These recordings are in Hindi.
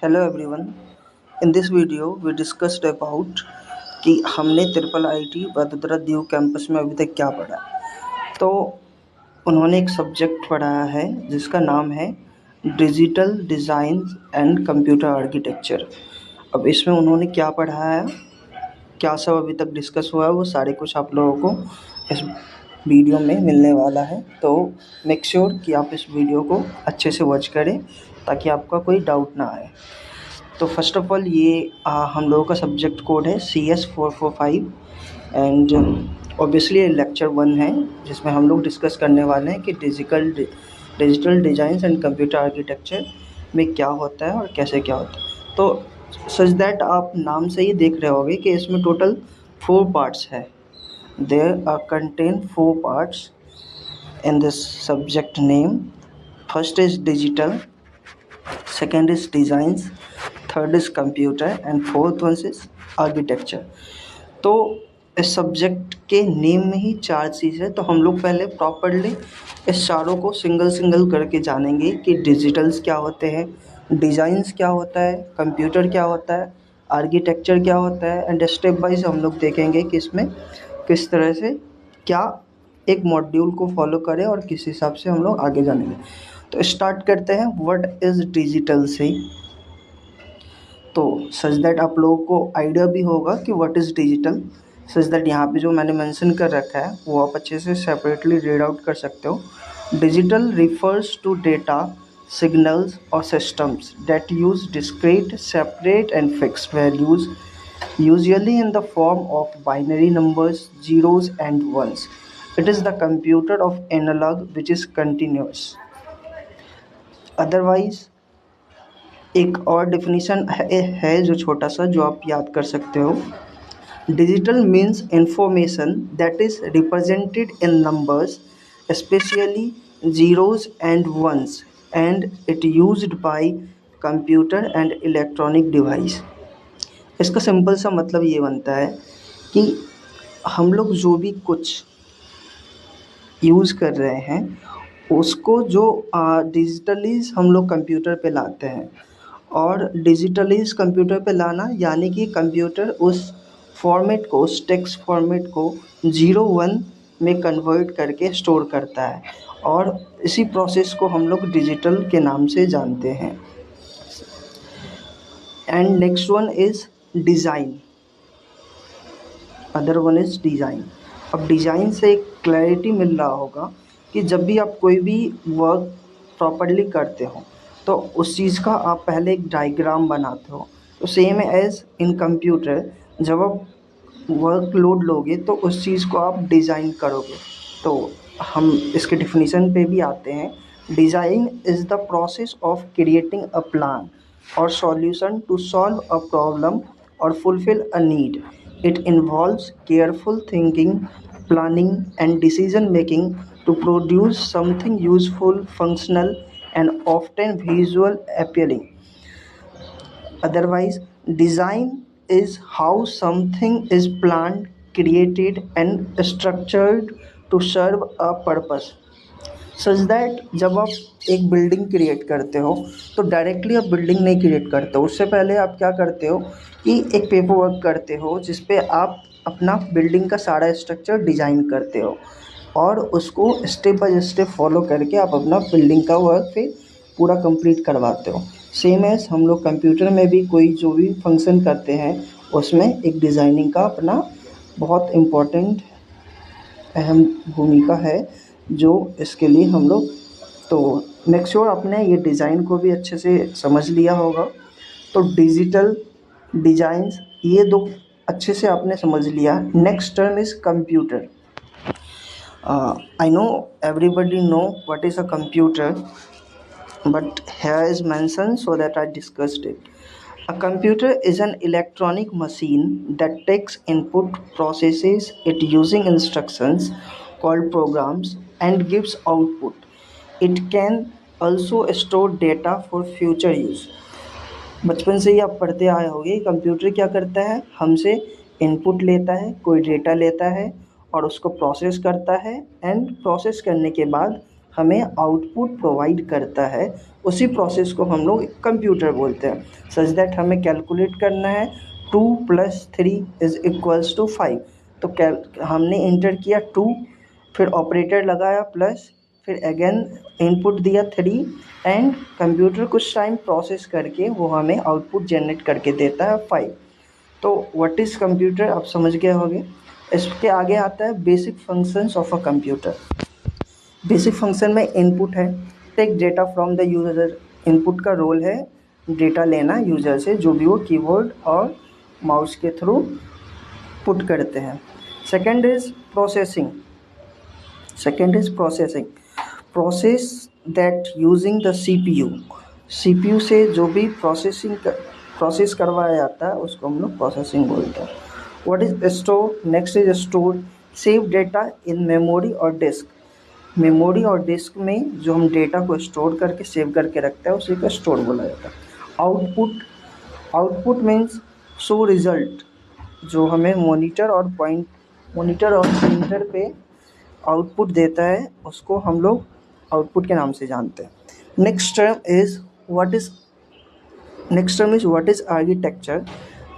Hello everyone. In this video, we discussed about कि हमने triple IT Vadodara Diu campus में अभी तक क्या पढ़ा। तो उन्होंने एक सब्जेक्ट पढ़ाया है जिसका नाम है digital design and computer architecture. अब इसमें उन्होंने क्या पढ़ाया, क्या सब अभी तक डिस्कस हुआ है, वो सारे कुछ आप लोगों को इस वीडियो में मिलने वाला है। तो मेक श्योर कि आप इस वीडियो को अच्छे से वॉच करें ताकि आपका कोई डाउट ना आए। तो फर्स्ट ऑफ ऑल ये हम लोगों का सब्जेक्ट कोड है CS445 एंड ऑब्वियसली ये लेक्चर 1 है जिसमें हम लोग डिस्कस करने वाले हैं कि digital design and computer architecture में क्या होता है और कैसे क्या होता है। तो सच दैट आप नाम से ही देख रहे होंगे कि इसमें टोटल 4 पार्ट्स है। There are contain 4 parts in this subject name. First is digital, second is designs, third is computer and fourth one is architecture. तो इस सब्जेक्ट के नेम में ही 4 चीज़ है। तो हम लोग पहले प्रॉपरली इस चारों को सिंगल करके जानेंगे कि डिजिटल्स क्या होते हैं, डिज़ाइंस क्या होता है, कंप्यूटर क्या होता है, आर्किटेक्चर क्या होता है, एंड स्टेप वाइज हम लोग देखेंगे कि इसमें किस तरह से क्या एक मॉड्यूल को फॉलो करें और किस हिसाब से हम लोग आगे जानेंगे। तो स्टार्ट करते हैं व्हाट इज़ डिजिटल से। तो सच दैट आप लोगों को आइडिया भी होगा कि what is digital. Such that यहाँ पे जो मैंने मेंशन कर रखा है वो आप अच्छे से सेपरेटली रीड आउट कर सकते हो। Digital refers to data, signals और systems that use discrete, separate and fixed values usually in the form of binary numbers, zeros and ones. It is the computer of analog which is continuous. Otherwise एक और डेफिनेशन है जो छोटा सा जो आप याद कर सकते हो। Digital means information that is represented in numbers specially zeros and ones and it used by computer and electronic device. इसका सिंपल सा मतलब ये बनता है कि हम लोग जो भी कुछ यूज़ कर रहे हैं उसको जो डिजिटलीज हम लोग कंप्यूटर पे लाते हैं। और डिजिटलीज कंप्यूटर पे लाना यानी कि कंप्यूटर उस फॉर्मेट को, उस टेक्स्ट फॉर्मेट को 0 1 में कन्वर्ट करके स्टोर करता है और इसी प्रोसेस को हम लोग डिजिटल के नाम से जानते हैं। And next one is design, other one is design. अब डिज़ाइन से एक क्लैरिटी मिल रहा होगा कि जब भी आप कोई भी वर्क प्रॉपरली करते हो तो उस चीज़ का आप पहले एक डायग्राम बनाते हो। तो सेम एज इन कंप्यूटर जब आप वर्कलोड लोगे तो उस चीज़ को आप डिज़ाइन करोगे। तो हम इसके डिफिनीशन पे भी आते हैं। Design is the process of creating a plan or solution to solve a problem or fulfill a need. It involves careful thinking, planning, and decision making to produce something useful, functional, and often visual appealing. Otherwise, design is how something is planned, created, and structured to serve a purpose. Such that जब आप एक बिल्डिंग क्रिएट करते हो तो डायरेक्टली आप बिल्डिंग नहीं क्रिएट करते हो। उससे पहले आप क्या करते हो कि एक पेपर वर्क करते हो जिस पे आप अपना बिल्डिंग का सारा स्ट्रक्चर डिज़ाइन करते हो और उसको स्टेप बाय स्टेप फॉलो करके आप अपना बिल्डिंग का वर्क फिर पूरा कंप्लीट करवाते हो। सेम एज हम लोग कंप्यूटर में भी कोई जो भी फंक्शन करते हैं उसमें एक डिज़ाइनिंग का अपना बहुत इम्पोर्टेंट अहम भूमिका है जो इसके लिए हम लोग। तो मेक श्योर आपने ये डिज़ाइन को भी अच्छे से समझ लिया होगा। तो डिजिटल डिज़ाइंस ये दो अच्छे से आपने समझ लिया। Next term is computer. I know everybody know what is a computer but here is mentioned so that I discussed it. A computer is an electronic machine that takes input, processes it using instructions called programs, and gives output. It can also store data for future use. बचपन से ही आप पढ़ते आए होंगे कंप्यूटर क्या करता है, हमसे इनपुट लेता है, कोई डेटा लेता है और उसको प्रोसेस करता है एंड प्रोसेस करने के बाद हमें आउटपुट प्रोवाइड करता है, उसी प्रोसेस को हम लोग कंप्यूटर बोलते हैं। सच दैट हमें कैलकुलेट करना है 2 + 3 = 5, तो हमने इंटर किया 2, फिर ऑपरेटर लगाया प्लस, फिर अगेन इनपुट दिया 3, एंड कंप्यूटर कुछ टाइम प्रोसेस करके वो हमें आउटपुट जनरेट करके देता है 5। तो व्हाट इज़ कंप्यूटर आप समझ गए होंगे। इसके आगे आता है basic functions of a computer. Basic function में इनपुट है, take data from the user. Input का रोल है डेटा लेना यूज़र से, जो भी वो कीबोर्ड और माउस के थ्रू पुट करते हैं। Second is processing. Process that using the CPU. CPU से जो भी प्रोसेस करवाया जाता है उसको हम लोग प्रोसेसिंग बोलते हैं। What is store? Next is store, save data in memory और डिस्क। मेमोरी और डिस्क में जो हम डेटा को स्टोर करके सेव करके रखते हैं उसी को स्टोर बोला जाता है। आउटपुट मीन्स शो रिजल्ट, जो हमें मॉनिटर और प्रिंटर पे आउटपुट देता है, उसको हम लोग आउटपुट के नाम से जानते हैं। Next term is what is architecture.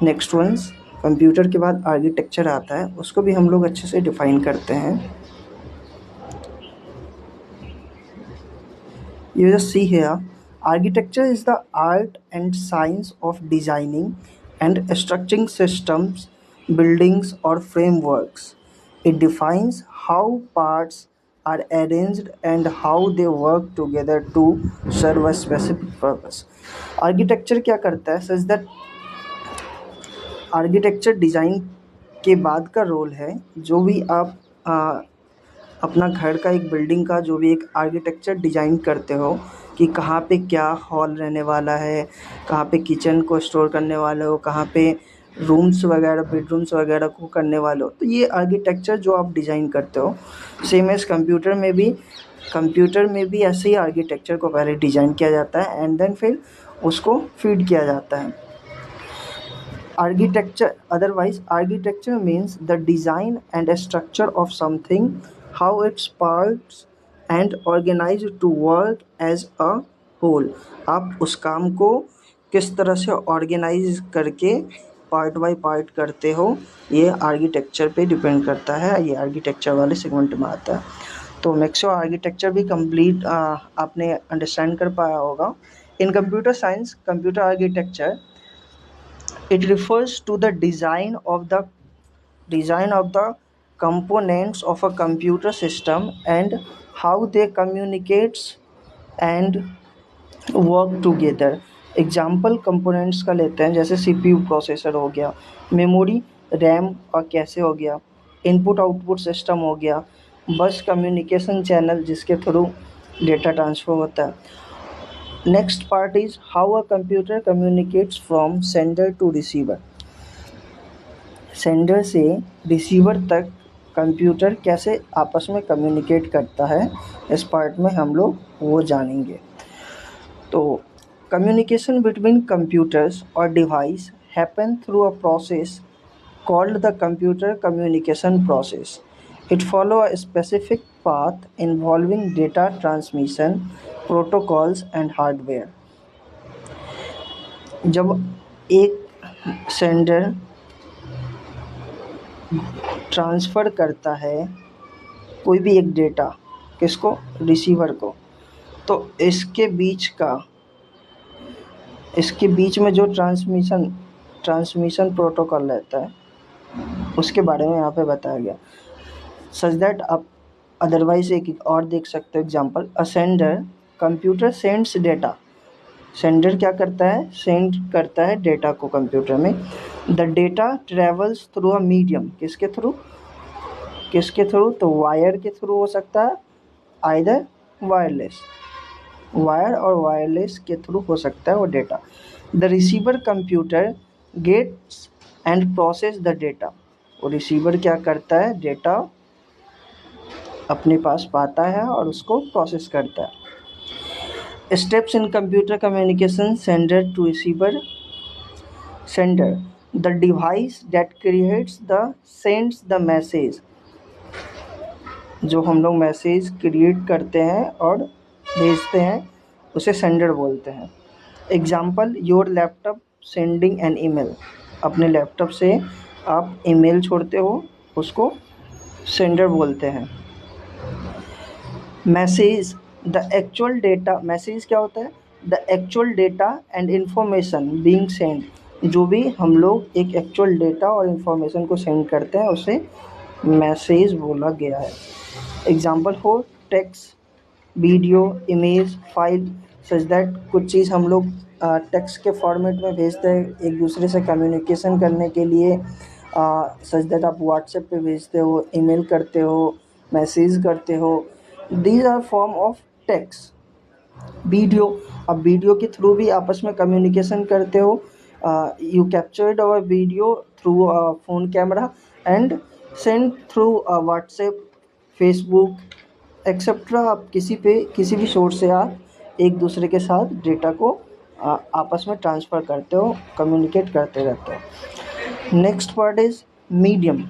Next ones, computer के बाद आर्किटेक्चर आता है, उसको भी हम लोग अच्छे से डिफाइन करते हैं। You just see here, architecture is the art and science of designing and structuring systems, buildings, or frameworks. It defines how parts are arranged and how they work together to serve a specific purpose. Architecture क्या करता है? Such that आर्किटेक्चर डिज़ाइन के बाद का रोल है, जो भी आप अपना घर का, एक बिल्डिंग का जो भी एक आर्किटेक्चर डिज़ाइन करते हो कि कहाँ पे क्या हॉल रहने वाला है, कहाँ पे किचन को स्टोर करने वाले हो, कहाँ पे रूम्स वगैरह, बेडरूम्स वगैरह को करने वाले हो, तो ये आर्किटेक्चर जो आप डिज़ाइन करते हो। सेम एज कंप्यूटर में भी ऐसे ही आर्किटेक्चर को पहले डिज़ाइन किया जाता है एंड देन फिर उसको फीड किया जाता है। Architecture means the design and structure of something, how its parts and organized to work as a whole। आप उस काम को किस तरह से ऑर्गेनाइज करके पार्ट बाय पार्ट करते हो, ये आर्किटेक्चर पे डिपेंड करता है। ये आर्किटेक्चर वाले सेगमेंट में आता है। तो मेक श्योर आर्किटेक्चर भी कंप्लीट आपने अंडरस्टैंड कर पाया होगा। इन computer science, computer architecture, it refers to the design of the components of a computer system and how they communicate and work together। Example components का लेते हैं, जैसे सीपीयू प्रोसेसर हो गया, मेमोरी रैम और कैसे हो गया, इनपुट आउटपुट सिस्टम हो गया, बस कम्युनिकेशन चैनल जिसके थ्रू डेटा ट्रांसफ़र होता है। Next part is how a computer communicates from sender to receiver. Sender से रिसीवर तक कंप्यूटर कैसे आपस में कम्युनिकेट करता है, इस पार्ट में हम लोग वो जानेंगे। तो कम्युनिकेशन बिटवीन कंप्यूटर्स और device happen through a process called the computer communication process. It follow a specific path involving data transmission, protocols and hardware. जब एक सेंडर ट्रांसफ़र करता है कोई भी एक डेटा, किसको? रिसीवर को, तो इसके बीच में जो ट्रांसमिशन प्रोटोकॉल रहता है उसके बारे में यहाँ पे बताया गया। सच दैट आप अदरवाइज एक और देख सकते हो एग्जांपल, अ sender, computer sends data. Sender क्या करता है? सेंड करता है डेटा को कंप्यूटर में। The data travels through a medium, किसके थ्रू? तो वायर के थ्रू हो सकता है, आइदर वायर और वायरलेस के थ्रू हो सकता है वो data. The receiver computer gets and process the data. वो रिसीवर क्या करता है? डेटा अपने पास पाता है और उसको प्रोसेस करता है। Steps in computer communication, sender to receiver. Sender, the device that creates the sends the message. जो हम लोग मैसेज क्रिएट करते हैं और भेजते हैं उसे सेंडर बोलते हैं। Example, your laptop sending an email. अपने लैपटॉप से आप ईमेल छोड़ते हो, उसको सेंडर बोलते हैं। Message, the actual data, message क्या होता है? The actual data and information being send. जो भी हम लोग एक एक्चुअल डेटा और इन्फॉर्मेशन को सेंड करते हैं उसे मैसेज बोला गया है। Example for text, video, image, file, such that कुछ चीज़ हम लोग टेक्स्ट के फॉर्मेट में भेजते हैं एक दूसरे से कम्युनिकेशन करने के लिए। सच दैट आप व्हाट्सएप पे भेजते हो, ईमेल करते हो, मैसेज करते हो। These are form of text. Video, अब वीडियो के थ्रू भी आपस में कम्युनिकेशन करते हो। You captured our video through phone camera and send through WhatsApp, Facebook etcetera. आप किसी भी सोर्स से आप एक दूसरे के साथ डेटा को आपस में ट्रांसफ़र करते हो, कम्युनिकेट करते रहते हो। Next part is medium.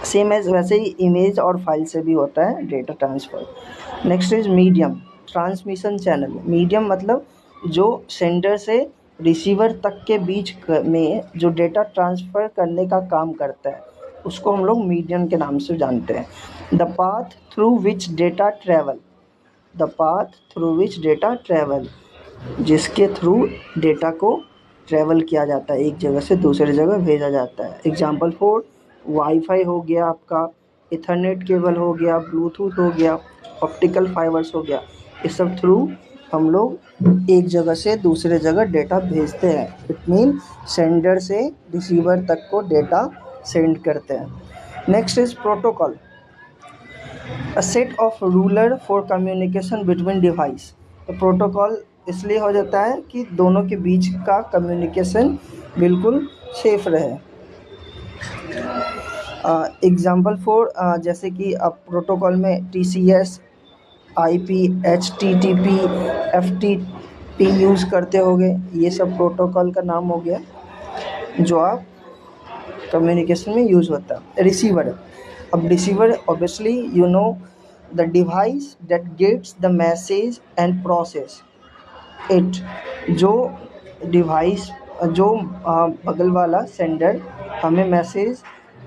Same as वैसे ही इमेज और फाइल से भी होता है data transfer. Next is medium, transmission channel. Medium मतलब जो सेंडर से रिसीवर तक के बीच में जो डेटा ट्रांसफ़र करने का काम करता है उसको हम लोग मीडियम के नाम से जानते हैं। The path through which data travel, the path through which data travel, जिसके थ्रू डेटा को ट्रैवल किया जाता है, एक जगह से दूसरी जगह भेजा जाता है। एग्जाम्पल फॉर वाईफाई हो गया आपका, इथरनेट केबल हो गया, ब्लूटूथ हो गया, ऑप्टिकल फाइबर्स हो गया। इस सब थ्रू हम लोग एक जगह से दूसरे जगह डेटा भेजते हैं। इट मीन सेंडर से रिसीवर तक को डेटा सेंड करते हैं। Next is protocol, a set of ruler for communication between device. तो प्रोटोकॉल इसलिए हो जाता है कि दोनों के बीच का कम्युनिकेशन बिल्कुल सेफ रहे। एग्जाम्पल फॉर जैसे कि आप प्रोटोकॉल में TCS, IP, HTTP, FTP use करते होंगे। ये सब प्रोटोकॉल का नाम हो गया जो आप कम्युनिकेशन में यूज़ होता है। रिसीवर, अब receiver obviously you know the device that gets the message and process it. जो डिवाइस, जो बगल वाला सेंडर हमें मैसेज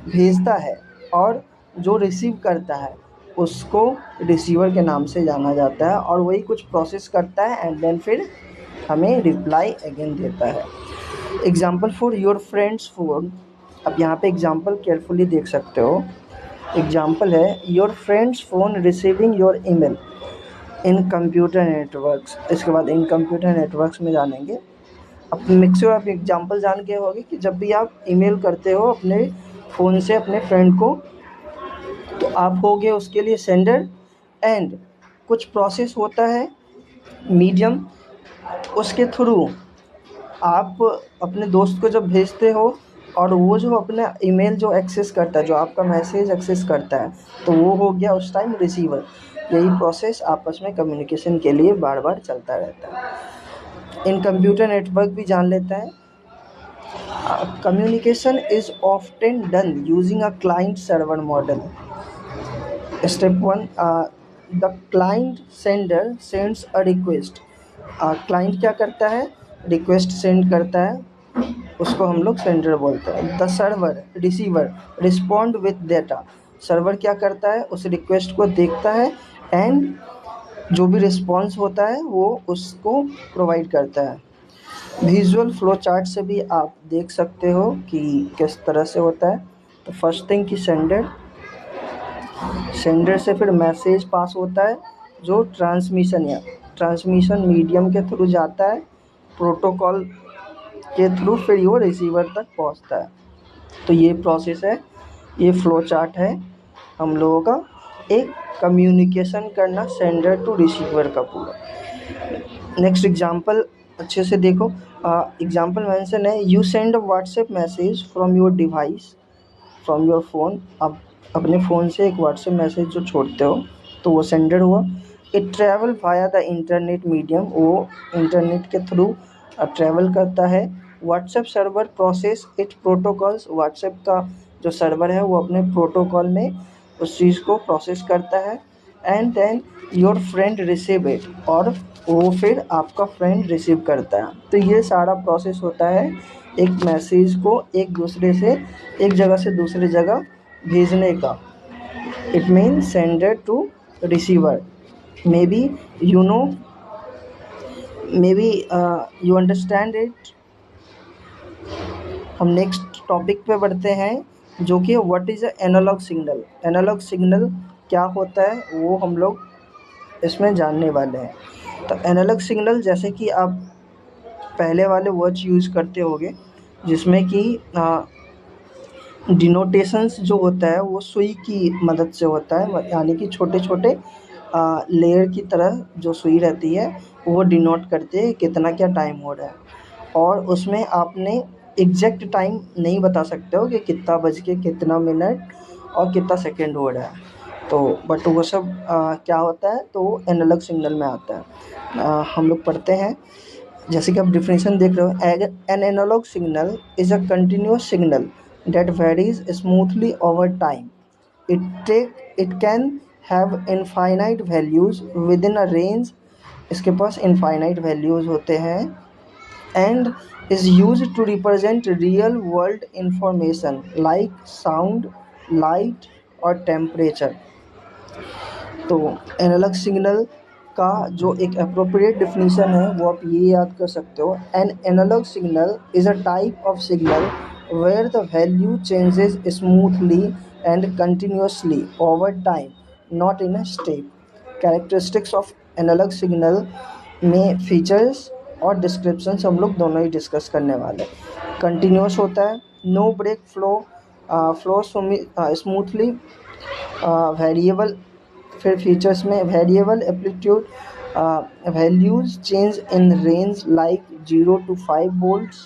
भेजता है और जो रिसीव करता है उसको रिसीवर के नाम से जाना जाता है, और वही कुछ प्रोसेस करता है एंड देन फिर हमें रिप्लाई अगेन देता है। Example for your friends phone, अब यहाँ पे एग्जाम्पल केयरफुली देख सकते हो। एग्जाम्पल है your friends phone receiving your email in computer networks. इसके बाद इन कंप्यूटर नेटवर्क्स में जानेंगे। अब मिक्सर आप एग्जांपल जान के होगे कि जब भी आप ईमेल करते हो अपने फ़ोन से अपने फ्रेंड को, तो आप होगे उसके लिए सेंडर एंड कुछ प्रोसेस होता है मीडियम, उसके थ्रू आप अपने दोस्त को जब भेजते हो और वो जो अपना ईमेल जो एक्सेस करता है, जो आपका मैसेज एक्सेस करता है, तो वो हो गया उस टाइम रिसीवर। यही प्रोसेस आपस में कम्युनिकेशन के लिए बार बार चलता रहता है। इन कंप्यूटर नेटवर्क भी जान लेता है। Communication is often done using a client server model. Step 1, the client sender sends a request. Client क्या करता है? रिक्वेस्ट सेंड करता है, उसको हम लोग सेंडर बोलते हैं। The server receiver respond with data. Server क्या करता है? उस रिक्वेस्ट को देखता है एंड जो भी रिस्पॉन्स होता है वो उसको प्रोवाइड करता है। विजुअल फ्लो चार्ट से भी आप देख सकते हो कि किस तरह से होता है। तो फर्स्ट थिंग कि सेंडर से फिर मैसेज पास होता है जो ट्रांसमिशन मीडियम के थ्रू जाता है, प्रोटोकॉल के थ्रू फिर वो रिसीवर तक पहुंचता है। तो ये प्रोसेस है, ये फ्लो चार्ट है हम लोगों का एक कम्युनिकेशन करना सेंडर टू रिसीवर का पूरा। नेक्स्ट एग्जांपल अच्छे से देखो। एग्जांपल मेंशन है, you send a WhatsApp message from your device, from your phone. आप अपने फ़ोन से एक व्हाट्सएप मैसेज जो छोड़ते हो तो वो सेंडर हुआ। It travel via the internet medium, वो इंटरनेट के थ्रू ट्रैवल करता है। WhatsApp server process it protocols, WhatsApp का जो सर्वर है वो अपने प्रोटोकॉल में उस चीज़ को प्रोसेस करता है, and then your friend receive it, और वो फिर आपका फ्रेंड रिसीव करता है। तो ये सारा प्रोसेस होता है एक मैसेज को एक दूसरे से, एक जगह से दूसरी जगह भेजने का। It means sender to receiver. Maybe you know, maybe you understand it. हम नेक्स्ट टॉपिक पे बढ़ते हैं, जो कि what is a analog signal. Analog signal क्या होता है वो हम लोग इसमें जानने वाले हैं। तो एनालॉग सिग्नल, जैसे कि आप पहले वाले वर्ड्स यूज़ करते होंगे, जिसमें कि डिनोटेशंस जो होता है वो सुई की मदद से होता है, यानी कि छोटे छोटे लेयर की तरह जो सुई रहती है वो डिनोट करते हैं कितना क्या टाइम हो रहा है। और उसमें आपने एग्जैक्ट टाइम नहीं बता सकते हो कि कितना बज के कितना मिनट और कितना सेकंड हो रहा है। तो बट वो सब क्या होता है, तो वो एनालॉग सिग्नल में आता है। हम लोग पढ़ते हैं, जैसे कि आप डिफिनेशन देख रहे हो। An analog signal is a continuous signal that varies smoothly over time. It can have infinite values within a range. इसके पास इनफाइनाइट वैल्यूज होते हैं, and is used to represent real world information like sound, light और temperature। तो एनालॉग सिग्नल का जो एक अप्रोप्रिएट डिफिनीशन है वो आप ये याद कर सकते हो। An analog signal is a type of signal where the value changes smoothly and continuously over time, not in a step. Characteristics of analog signal में फीचर्स और डिस्क्रिप्शंस हम लोग दोनों ही डिस्कस करने वाले। कंटिन्यूस होता है, no break flow, flow smoothly, variable. फिर फीचर्स में variable amplitude, values change in range like 0 to 5 volts।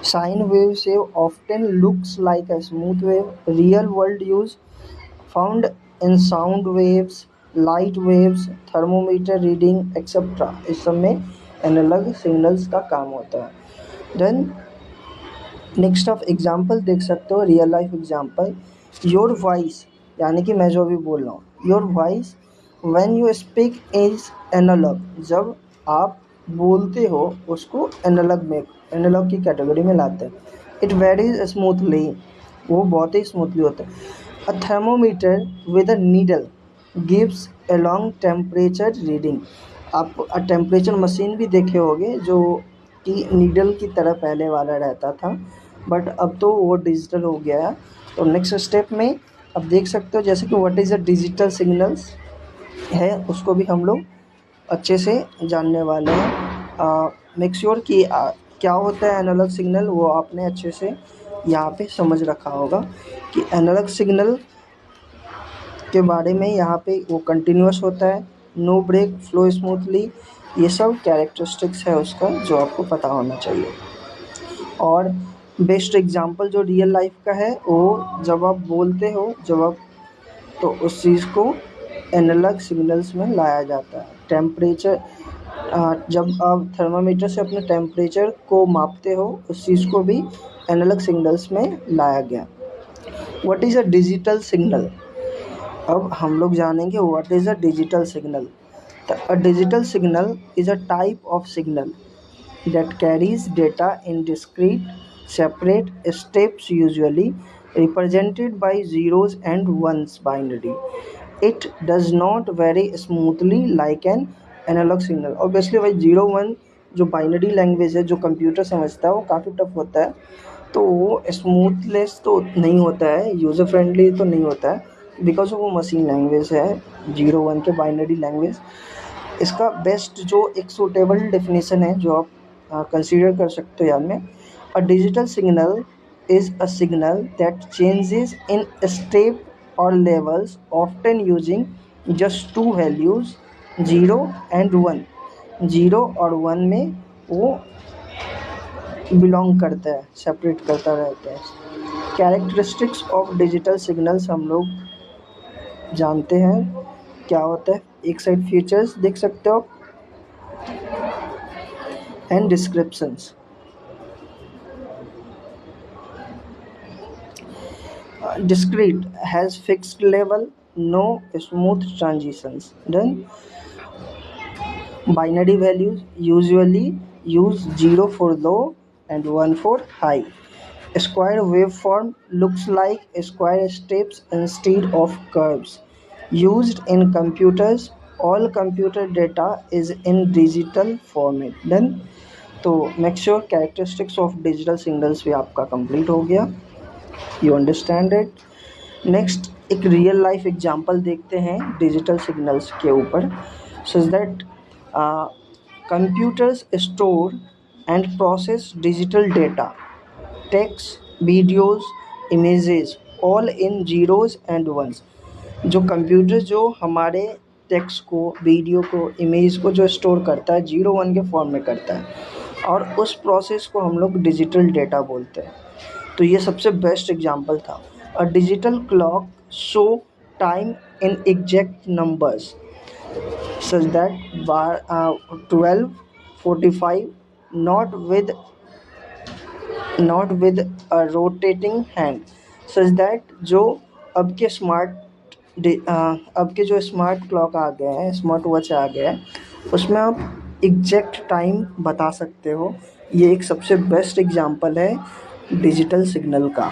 Sine wave often looks like a smooth wave. Real world use found in sound waves, light waves, thermometer reading etc. इस सब में एनालॉग सिग्नल्स का काम होता है। देन नेक्स्ट ऑफ एग्जांपल देख सकते हो, real life example. Your voice, यानी कि मैं जो भी बोल रहा हूँ, your voice when you speak is analog. जब आप बोलते हो उसको एनालॉग की कैटेगरी में लाते हैं। इट वेरीज स्मूथली, वो बहुत ही स्मूथली होता है। A thermometer with a needle gives a long temperature reading. आप टेम्परेचर मशीन भी देखे होंगे जो कि नीडल की तरह पहले वाला रहता था, बट अब तो वो डिजिटल हो गया है। तो नेक्स्ट स्टेप में अब देख सकते हो, जैसे कि what is a digital signals है, उसको भी हम लोग अच्छे से जानने वाले हैं। मेक श्योर कि क्या होता है एनालॉग सिग्नल, वो आपने अच्छे से यहाँ पे समझ रखा होगा कि एनालॉग सिग्नल के बारे में। यहाँ पे वो कंटिन्यूस होता है, नो ब्रेक, फ्लो स्मूथली, ये सब कैरेक्टरिस्टिक्स है उसका जो आपको पता होना चाहिए। और बेस्ट एग्जांपल जो रियल लाइफ का है, वो जब आप बोलते हो, जब आप, तो उस चीज़ को एनालॉग सिग्नल्स में लाया जाता है। टेम्परेचर, जब आप थर्मामीटर से अपने टेम्परेचर को मापते हो, उस चीज़ को भी एनालॉग सिग्नल्स में लाया गया। What is a digital signal. अब हम लोग जानेंगे what is a digital signal. A digital signal is a type of signal that carries data in discrete, separate steps, usually represented by zeros and ones binary. It does not vary smoothly like an analog signal. Obviously भाई 0 1 जो बाइनरी लैंग्वेज है, जो कंप्यूटर समझता है, वो काफ़ी टफ होता है। तो वो स्मूथलेस तो नहीं होता है, यूज़र फ्रेंडली तो नहीं होता है, बिकॉज वो मशीन लैंग्वेज है, 0 1 के बाइनरी लैंग्वेज। इसका बेस्ट जो एक सूटेबल डेफिनेशन है जो आप कंसीडर कर सकते हो याद में, a digital signal is a signal that changes in step और levels often using just 2 values 0 and 1। 0 और 1 में वो बिलोंग करता है, सेपरेट करता रहता है। कैरेक्टरिस्टिक्स ऑफ डिजिटल सिग्नल्स हम लोग जानते हैं क्या होता है। एक साइड फीचर्स देख सकते हो and descriptions. discrete, has fixed level, no smooth transitions. Then binary values usually use 0 for low and 1 for high. Square waveform looks like square steps instead of curves. Used in computers, all computer data is in digital format. Then तो make sure characteristics of digital signals भी आपका कंप्लीट हो गया. You understand it. नेक्स्ट एक रियल लाइफ एग्जांपल देखते हैं डिजिटल सिग्नल्स के ऊपर. Such that computers store and process digital data, text, videos, images, all in zeros and ones. जो कंप्यूटर जो हमारे टेक्स्ट को, वीडियो को, इमेज को जो स्टोर करता है 0 1 के फॉर्म में करता है, और उस प्रोसेस को हम लोग डिजिटल डेटा बोलते हैं. तो ये सबसे बेस्ट एग्जांपल था. A digital clock show time in exact numbers such that 12:45 not with a rotating hand, such that जो अब के जो स्मार्ट क्लॉक आ गए हैं, स्मार्ट वॉच आ गया है, उसमें आप एग्जैक्ट टाइम बता सकते हो. ये एक सबसे बेस्ट एग्जांपल है डिजिटल सिग्नल का.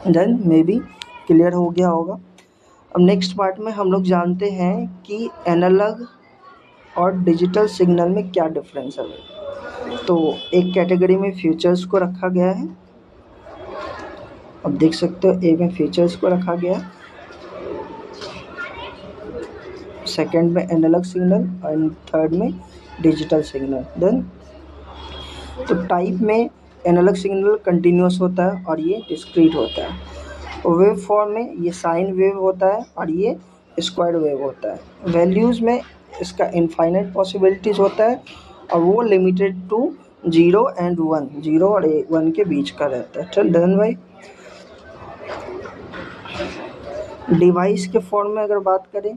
देन मे बी क्लियर हो गया होगा. अब नेक्स्ट पार्ट में हम लोग जानते हैं कि एनालॉग और डिजिटल सिग्नल में क्या डिफरेंस है. तो एक कैटेगरी में फीचर्स को रखा गया है. अब देख सकते हो ए में फीचर्स को रखा गया है, सेकंड में एनालॉग सिग्नल और थर्ड में डिजिटल सिग्नल. देन तो टाइप में एनालॉग सिग्नल कंटिन्यूस होता है और ये डिस्क्रीट होता है. वेव फॉर्म में ये साइन वेव होता है और ये स्क्वायर वेव होता है. वैल्यूज़ में इसका इनफाइनाइट पॉसिबिलिटीज़ होता है और वो लिमिटेड टू 0 and 1, 0 और 1 के बीच का रहता है. चल डन भाई. डिवाइस के फॉर्म में अगर बात करें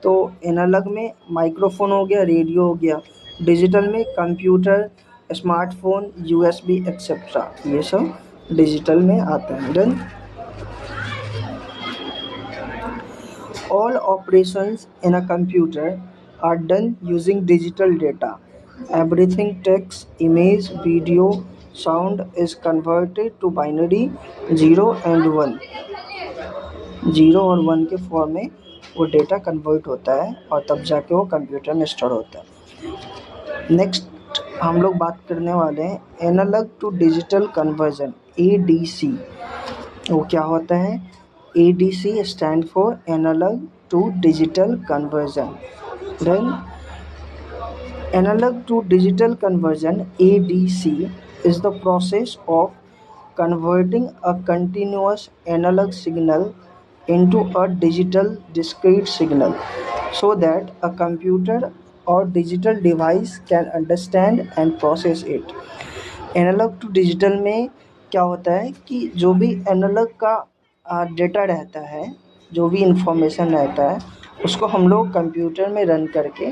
तो एनालॉग में माइक्रोफोन हो गया, रेडियो हो गया. डिजिटल में कंप्यूटर, स्मार्टफोन, USB एक्सेट्रा, ये सब डिजिटल में आते हैं. Then all operations in a computer are done using digital data. Everything text, image, video, sound is converted to binary 0 and 1. 0 और 1 के फॉर्म में वो डेटा कन्वर्ट होता है और तब जाके वो कंप्यूटर में स्टोर होता है. नेक्स्ट हम लोग बात करने वाले हैं analog to digital conversion, ADC. वो क्या होता है? ADC stand for analog to digital conversion. Then analog to digital conversion, ADC, is the process of converting a continuous analog signal into a digital discrete signal so that a computer or digital device can understand and process it. Analog to digital में क्या होता है कि जो भी एनालॉग का डेटा रहता है, जो भी इंफॉर्मेशन रहता है, उसको हम लोग कंप्यूटर में रन करके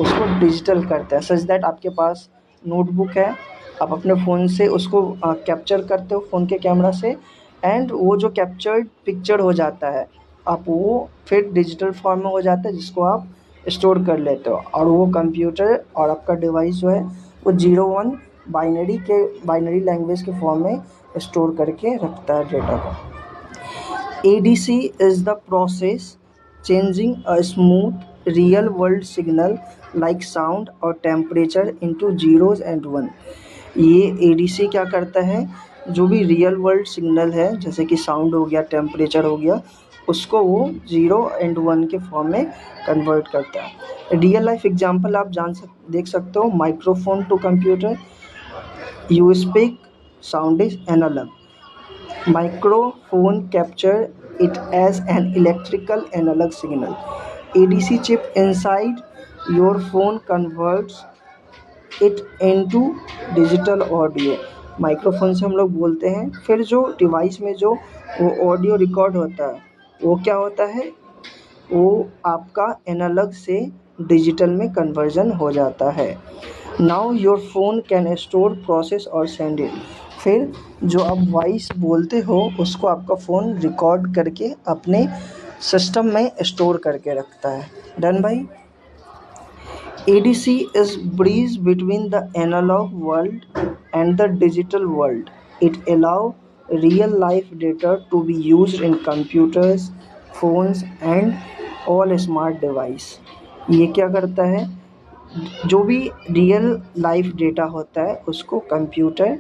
उसको डिजिटल करते हैं. सच दैट आपके पास नोटबुक है, आप अपने फ़ोन से उसको कैप्चर करते हो फ़ोन के कैमरा से, एंड वो जो कैप्चर्ड पिक्चर हो जाता है आप वो फिर डिजिटल फॉर्म में हो जाता है जिसको आप स्टोर कर लेते हो. और वो कंप्यूटर और आपका डिवाइस जो है वो 0 1 बाइनरी लैंग्वेज के फॉर्म में स्टोर करके रखता है डेटा को. ADC is the process changing a smooth real world signal like sound or temperature into zeros and 1. ये ADC क्या करता है? जो भी रियल वर्ल्ड सिग्नल है जैसे कि साउंड हो गया, टेम्परेचर हो गया, उसको वो 0 and 1 के फॉर्म में कन्वर्ट करता है. रियल लाइफ एग्जांपल आप देख सकते हो. Microphone to computer, you speak, sound is analog. Microphone capture it as an electrical analog signal. ADC chip inside your phone converts it into digital audio. Microphone से हम लोग बोलते हैं, फिर जो डिवाइस में जो वो ऑडियो रिकॉर्ड होता है वो क्या होता है? वो आपका एनालॉग से डिजिटल में कन्वर्जन हो जाता है. Now your phone can store, process और सेंड इट. फिर जो आप वॉइस बोलते हो उसको आपका फ़ोन रिकॉर्ड करके अपने सिस्टम में स्टोर करके रखता है। डन भाई। ADC is bridge between the analog world and the digital world. It allows real life data to be used in computers, phones and all smart device. ये क्या करता है, जो भी रियल लाइफ डेटा होता है उसको computer,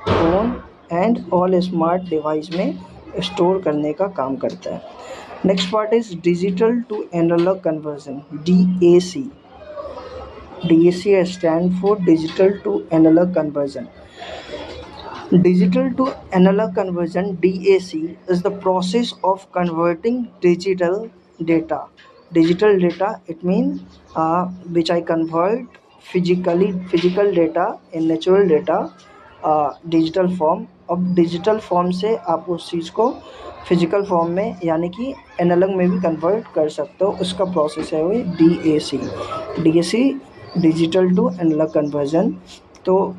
phone and all smart device में स्टोर करने का काम करता है। Next part is digital to analog conversion, DAC। DAC stand for digital to analog conversion. Digital to analog conversion, DAC, is the process of converting digital data. Digital data, it means which I convert physical data in natural data digital form. अब डिजिटल फॉर्म से आप उस चीज़ को फिजिकल फॉर्म में यानी कि एनालॉग में भी कन्वर्ट कर सकते हो, उसका प्रोसेस है वो DAC। DAC digital to analog conversion. तो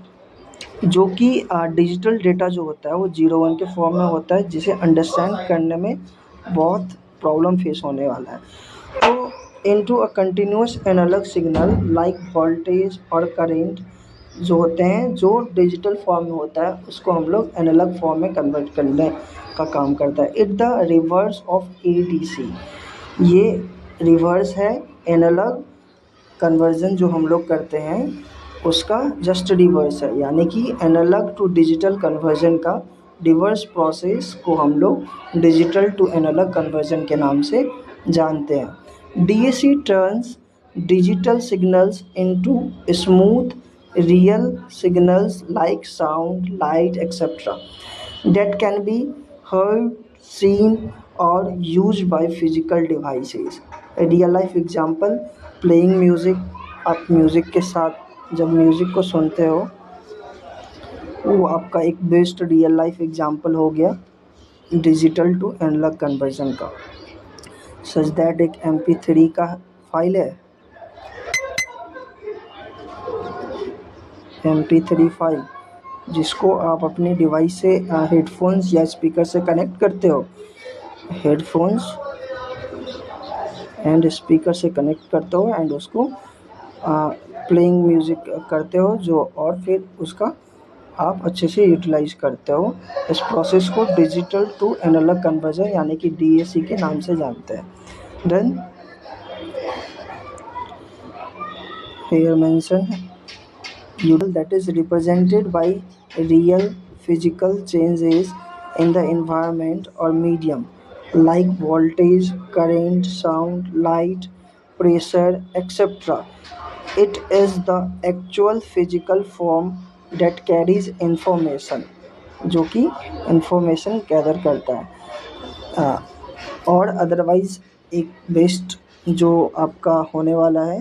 जो कि डिजिटल डेटा जो होता है वो 0-1 के फॉर्म में होता है, जिसे अंडरस्टैंड करने में बहुत प्रॉब्लम फेस होने वाला है। तो into a continuous analog signal like voltage और करेंट जो होते हैं, जो डिजिटल फॉर्म में होता है उसको हम लोग एनालॉग फॉर्म में कन्वर्ट करने का काम करता है। It the reverse of ADC। ये रिवर्स है एनालॉग कन्वर्जन जो हम लोग करते हैं उसका जस्ट रिवर्स है, यानी कि एनालॉग टू डिजिटल कन्वर्जन का रिवर्स प्रोसेस को हम लोग डिजिटल टू एनालॉग कन्वर्जन के नाम से जानते हैं। DAC turns digital signals into smooth real signals like sound, light etcetera that can be heard, seen or used by physical devices. A real life example, playing music। आप म्यूज़िक के साथ जब म्यूज़िक को सुनते हो वो आपका एक बेस्ट रियल लाइफ एग्जांपल हो गया डिजिटल टू एनालॉग कन्वर्जन का। सच दैट एक MP3 का फाइल है, MP3 फाइल जिसको आप अपने डिवाइस से हेडफोन्स या स्पीकर से कनेक्ट करते हो, हेडफोन्स एंड स्पीकर से कनेक्ट करते हो एंड उसको प्लेइंग म्यूज़िक करते हो जो, और फिर उसका आप अच्छे से यूटिलाइज करते हो। इस प्रोसेस को डिजिटल टू एनालॉग कन्वर्जन यानी कि DAC के नाम से जानते हैं। Then here mention that is represented by real physical changes in the environment or medium like voltage, current, sound, light, pressure, etc. It is the actual physical form that carries information, जो कि इंफॉर्मेशन गैदर करता है। और अदरवाइज एक बेस्ट जो आपका होने वाला है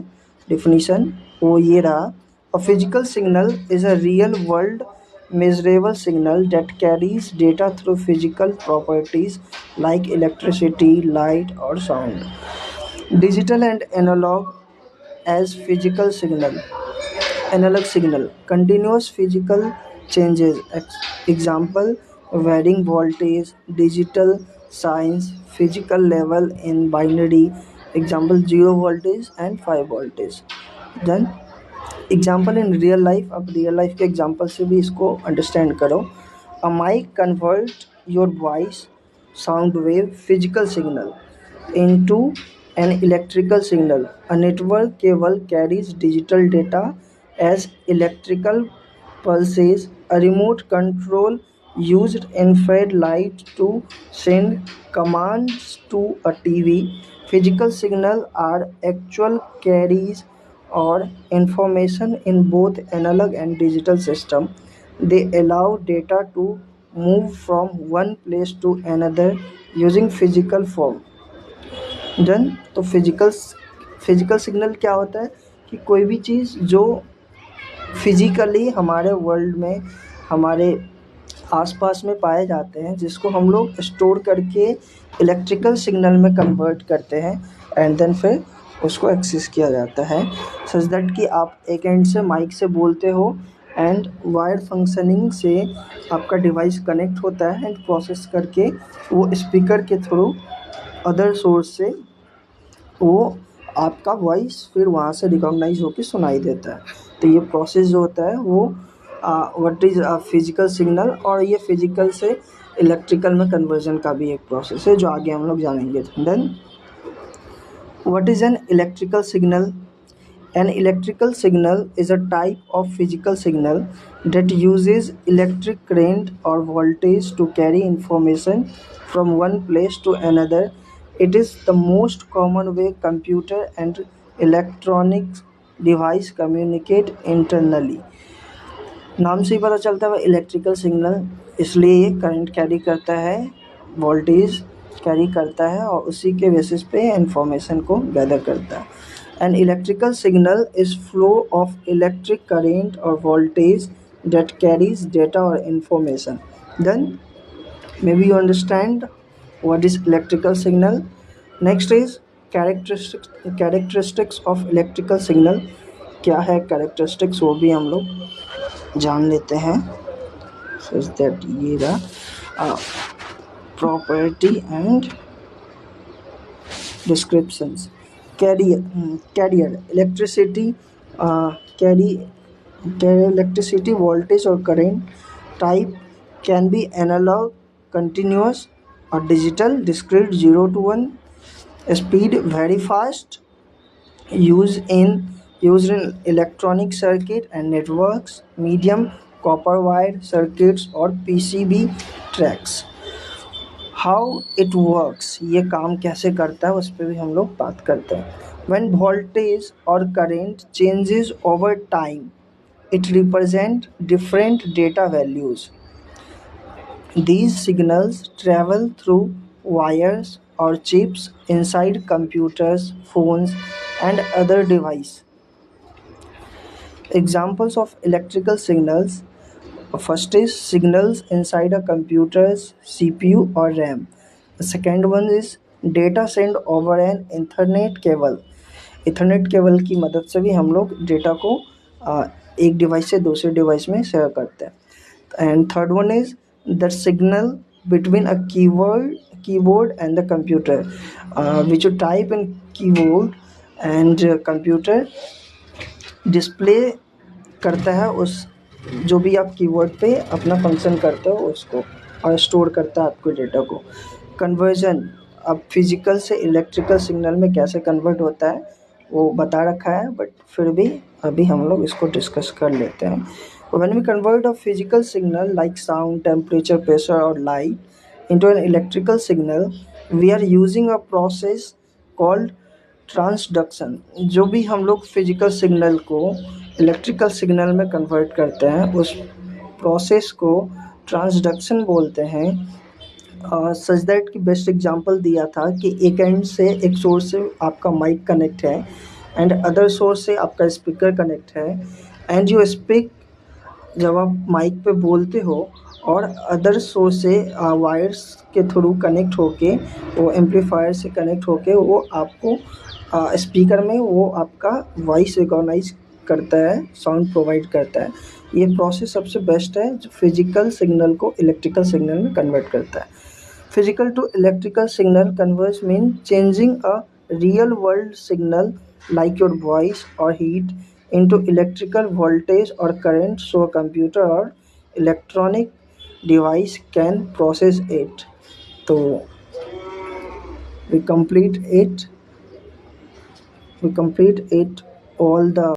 डिफिनीशन वो ये रहा, a physical signal is a real world measurable signal that carries data through physical properties like electricity, light or sound. Digital and analog as physical signal. Analog signal, continuous physical changes. Example, varying voltage, digital signs, physical level in binary. Example, 0 voltage and 5 voltage. Then example in real life. अब रियल लाइफ के एग्जाम्पल से भी इसको अंडरस्टैंड करो। A mic convert your voice sound wave physical signal into an electrical signal. A network cable carries digital data as electrical pulses. A remote control used infrared light to send commands to a TV. Physical signal are actual carries or information in both analog and digital system. They allow data to move from one place to another using physical form. Done. तो फिजिकल सिग्नल क्या होता है कि कोई भी चीज़ जो फिजिकली हमारे वर्ल्ड में हमारे आसपास में पाए जाते हैं, जिसको हम लोग स्टोर करके इलेक्ट्रिकल सिग्नल में कन्वर्ट करते हैं एंड देन फिर उसको एक्सेस किया जाता है। सच दैट कि आप एक एंड से माइक से बोलते हो एंड वायर फंक्शनिंग से आपका डिवाइस कनेक्ट होता है एंड प्रोसेस करके वो स्पीकर के थ्रू अदर सोर्स से वो आपका वॉइस फिर वहाँ से रिकॉग्नाइज होकर सुनाई देता है। तो ये प्रोसेस जो होता है वो व्हाट इज़ फिजिकल सिग्नल, और ये फिजिकल से इलेक्ट्रिकल में कन्वर्जन का भी एक प्रोसेस है जो आगे हम लोग जानेंगे। Then what is an electrical signal? An electrical signal is a type of physical signal that uses electric current or voltage to carry information from one place to another. It is the most common way computer and electronic device communicate internally. नाम से ही पता चलता है इलेक्ट्रिकल सिग्नल, इसलिए ये करंट कैरी करता है, वोल्टेज कैरी करता है और उसी के बेसिस पे इंफॉर्मेशन को गैदर करता है। An electrical signal is flow of electric current or voltage that carries data or information. Then maybe you understand what is electrical signal. Next is characteristics of electrical signal. क्या है characteristics वो भी हम लोग जान लेते हैं। So that ये रहा property and descriptions. Carrier electricity, electricity voltage or current. Type can be analog, continuous or digital, discrete 0 to 1. Speed very fast, used in electronic circuit and networks. Medium, copper wire circuits or PCB tracks. How it works, ये काम कैसे करता है उस पर भी हम लोग बात करते हैं। व्हेन वोल्टेज और current changes over time it represent different data values. These signals travel through wires और chips inside computers, phones and other device. Examples of electrical signals, first is signals inside a computer's CPU or RAM. The second one is data sent over an Ethernet cable. Ethernet cable की मदद से भी हम लोग डेटा को एक डिवाइस से दूसरे डिवाइस में शेयर करते हैं। And third one is the signal between a keyboard and the computer, which you type in keyboard and computer display करता है उस जो भी आप कीबोर्ड पे अपना फंक्शन करते हो उसको, और स्टोर करता है आपके डेटा को। कन्वर्जन, अब फिजिकल से इलेक्ट्रिकल सिग्नल में कैसे कन्वर्ट होता है वो बता रखा है, बट फिर भी अभी हम लोग इसको डिस्कस कर लेते हैं। When we convert a physical signal like sound, temperature, pressure और light into an electrical signal, we are using a process called transduction. जो भी हम लोग फिजिकल सिग्नल को इलेक्ट्रिकल सिग्नल में कन्वर्ट करते हैं उस प्रोसेस को ट्रांसडक्शन बोलते हैं। सच दैट की बेस्ट एग्जांपल दिया था कि एक एंड से एक सोर्स से आपका माइक कनेक्ट है एंड अदर सोर्स से आपका स्पीकर कनेक्ट है, एंड यू स्पीक जब आप माइक पे बोलते हो और अदर सोर्स से वायर्स के थ्रू कनेक्ट होके वो एम्पलीफायर से कनेक्ट होके वो आपको स्पीकर में वो आपका वॉइस रिकॉग्नाइज करता है, साउंड प्रोवाइड करता है। ये प्रोसेस सबसे बेस्ट है जो फिजिकल सिग्नल को इलेक्ट्रिकल सिग्नल में कन्वर्ट करता है। Physical to electrical signal converse mean changing a real world signal like your voice or heat into electrical voltage or current so a computer or electronic device can process it. So we complete it all the